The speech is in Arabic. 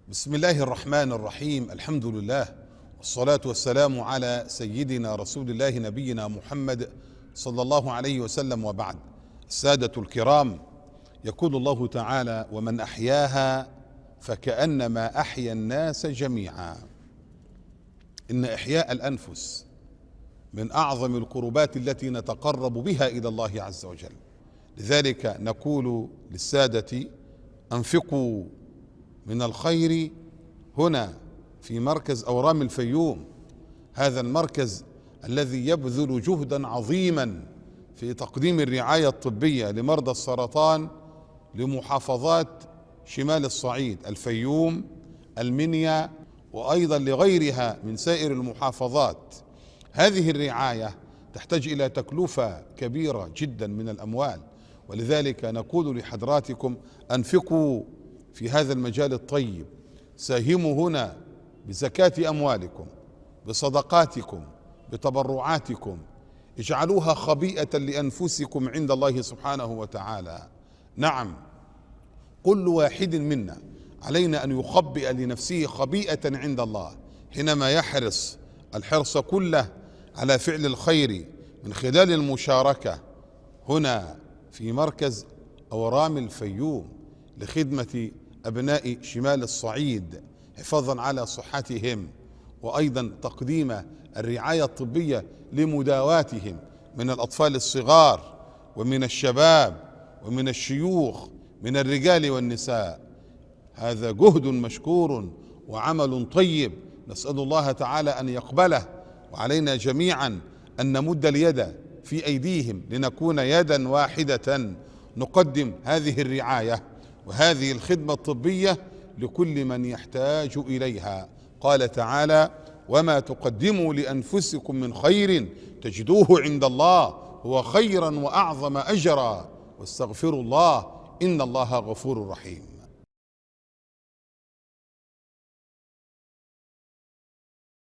بسم الله الرحمن الرحيم. الحمد لله والصلاة والسلام على سيدنا رسول الله نبينا محمد صلى الله عليه وسلم، وبعد. السادة الكرام، يقول الله تعالى: ومن أحياها فكأنما أحيا الناس جميعا. إن إحياء الأنفس من أعظم القربات التي نتقرب بها إلى الله عز وجل. لذلك نقول للسادة: أنفقوا من الخير هنا في مركز أورام الفيوم، هذا المركز الذي يبذل جهدا عظيما في تقديم الرعاية الطبية لمرضى السرطان لمحافظات شمال الصعيد، الفيوم، المنيا، وأيضا لغيرها من سائر المحافظات. هذه الرعاية تحتاج إلى تكلفة كبيرة جدا من الأموال، ولذلك نقول لحضراتكم: أنفقوا في هذا المجال الطيب، ساهموا هنا بزكاة أموالكم، بصدقاتكم، بتبرعاتكم، اجعلوها خبيئة لأنفسكم عند الله سبحانه وتعالى. نعم، كل واحد منا علينا أن يخبئ لنفسه خبيئة عند الله حينما يحرص الحرص كله على فعل الخير من خلال المشاركة هنا في مركز أورام الفيوم لخدمة أبناء شمال الصعيد، حفاظا على صحتهم، وأيضا تقديم الرعاية الطبية لمداواتهم من الأطفال الصغار ومن الشباب ومن الشيوخ، من الرجال والنساء. هذا جهد مشكور وعمل طيب، نسأل الله تعالى أن يقبله، وعلينا جميعا أن نمد اليد في أيديهم لنكون يدا واحدة نقدم هذه الرعاية وهذه الخدمة الطبية لكل من يحتاج إليها. قال تعالى: وما تقدموا لأنفسكم من خير تجدوه عند الله هو خيرا وأعظم أجرا واستغفروا الله إن الله غفور رحيم.